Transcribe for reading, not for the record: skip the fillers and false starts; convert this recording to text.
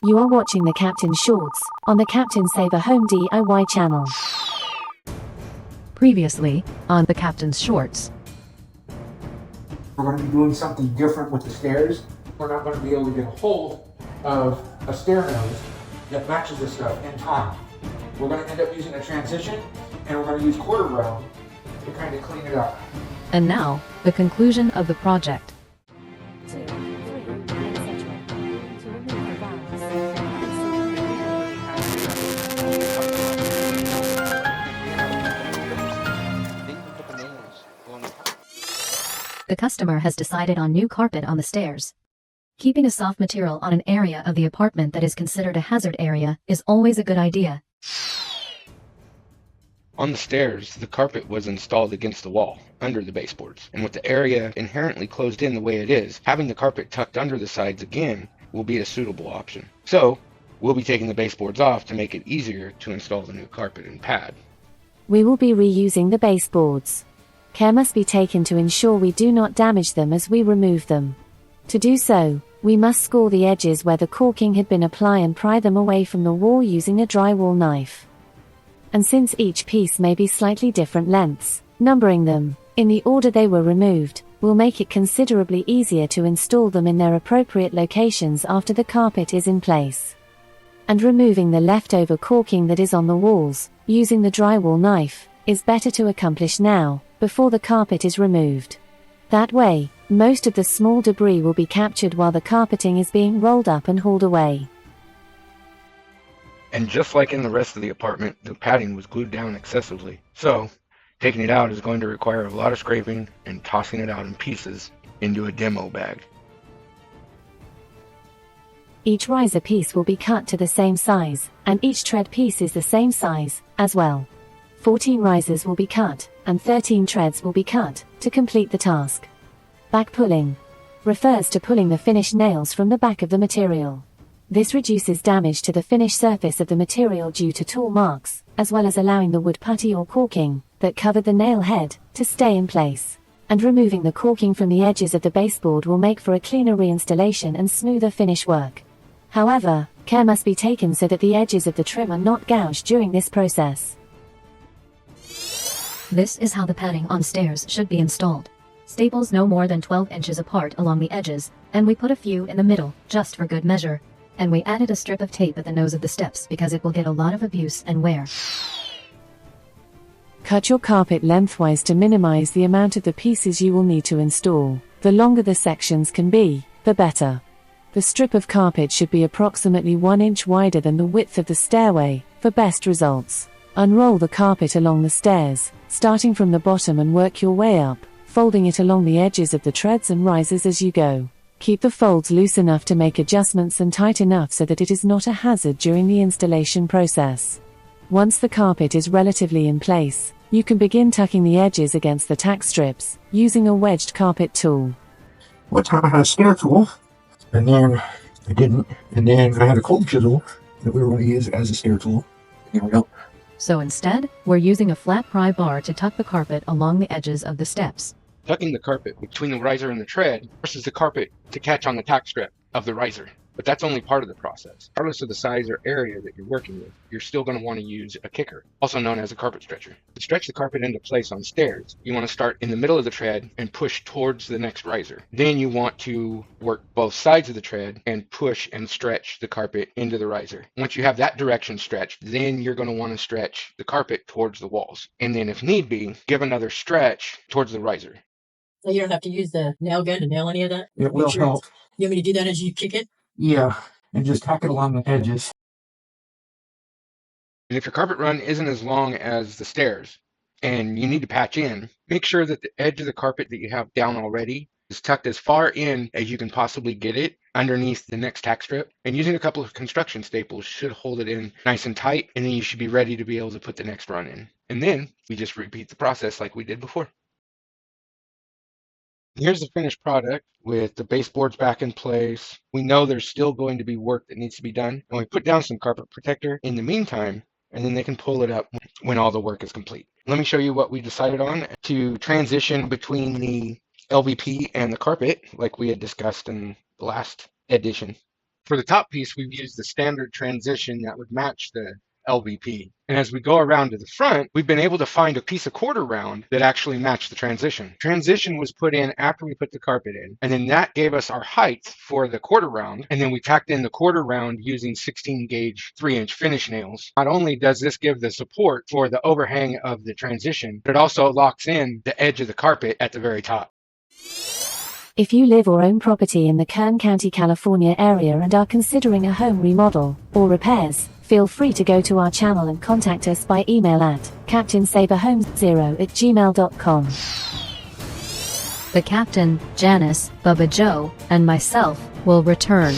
You are watching the Captain Shorts on the Captain Saver Home DIY channel. Previously on the Captain's Shorts. We're going to be doing something different with the stairs. We're not going to be able to get a hold of a stair nose that matches this stuff in time. We're going to end up using a transition, and we're going to use quarter round to kind of clean it up. And now, the conclusion of the project. 2, 3, etc. To remove the valves. The customer has decided on new carpet on the stairs. Keeping a soft material on an area of the apartment that is considered a hazard area is always a good idea. On the stairs, the carpet was installed against the wall, under the baseboards, and with the area inherently closed in the way it is, having the carpet tucked under the sides again will be a suitable option. So, we'll be taking the baseboards off to make it easier to install the new carpet and pad. We will be reusing the baseboards. Care must be taken to ensure we do not damage them as we remove them. To do so, we must score the edges where the caulking had been applied and pry them away from the wall using a drywall knife. And since each piece may be slightly different lengths, numbering them, in the order they were removed, will make it considerably easier to install them in their appropriate locations after the carpet is in place. And removing the leftover caulking that is on the walls, using the drywall knife, is better to accomplish now, before the carpet is removed. That way, most of the small debris will be captured while the carpeting is being rolled up and hauled away. And just like in the rest of the apartment, the padding was glued down excessively. So, taking it out is going to require a lot of scraping and tossing it out in pieces into a demo bag. Each riser piece will be cut to the same size, and each tread piece is the same size, as well. 14 risers will be cut, and 13 treads will be cut, to complete the task. Back pulling refers to pulling the finished nails from the back of the material. This reduces damage to the finished surface of the material due to tool marks, as well as allowing the wood putty or caulking that covered the nail head to stay in place. And removing the caulking from the edges of the baseboard will make for a cleaner reinstallation and smoother finish work. However, care must be taken so that the edges of the trim are not gouged during this process. This is how the padding on stairs should be installed. Staples no more than 12 inches apart along the edges, and we put a few in the middle, just for good measure. And we added a strip of tape at the nose of the steps because it will get a lot of abuse and wear. Cut your carpet lengthwise to minimize the amount of the pieces you will need to install. The longer the sections can be, the better. The strip of carpet should be approximately 1 inch wider than the width of the stairway, for best results. Unroll the carpet along the stairs, starting from the bottom and work your way up, folding it along the edges of the treads and risers as you go. Keep the folds loose enough to make adjustments and tight enough so that it is not a hazard during the installation process. Once the carpet is relatively in place, you can begin tucking the edges against the tack strips, using a wedged carpet tool. One time I had a stair tool, and then I didn't, and then I had a cold chisel that we were going to use as a stair tool. Here we go. So instead, we're using a flat pry bar to tuck the carpet along the edges of the steps. Tucking the carpet between the riser and the tread forces the carpet to catch on the tack strip of the riser. But that's only part of the process. Regardless of the size or area that you're working with, you're still going to want to use a kicker, also known as a carpet stretcher. To stretch the carpet into place on stairs, you want to start in the middle of the tread and push towards the next riser. Then you want to work both sides of the tread and push and stretch the carpet into the riser. Once you have that direction stretched, then you're going to want to stretch the carpet towards the walls. And then if need be, give another stretch towards the riser. So you don't have to use the nail gun to nail any of that? It will help. You want me to do that as you kick it? Yeah, and just tack it along the edges. And if your carpet run isn't as long as the stairs and you need to patch in, make sure that the edge of the carpet that you have down already is tucked as far in as you can possibly get it underneath the next tack strip. And using a couple of construction staples should hold it in nice and tight, and then you should be ready to be able to put the next run in. And then we just repeat the process like we did before. Here's the finished product with the baseboards back in place. We know there's still going to be work that needs to be done, and we put down some carpet protector in the meantime, and then they can pull it up when all the work is complete. Let me show you what we decided on to transition between the LVP and the carpet like we had discussed in the last edition. For the top piece, we've used the standard transition that would match the LVP. And as we go around to the front, we've been able to find a piece of quarter round that actually matched the transition. Transition was put in after we put the carpet in, and then that gave us our height for the quarter round, and then we tacked in the quarter round using 16 gauge 3-inch finish nails. Not only does this give the support for the overhang of the transition, but it also locks in the edge of the carpet at the very top. If you live or own property in the Kern County, California area and are considering a home remodel or repairs, feel free to go to our channel and contact us by email at captainsaverhomes0@gmail.com. The captain, Janice, Bubba Joe, and myself will return.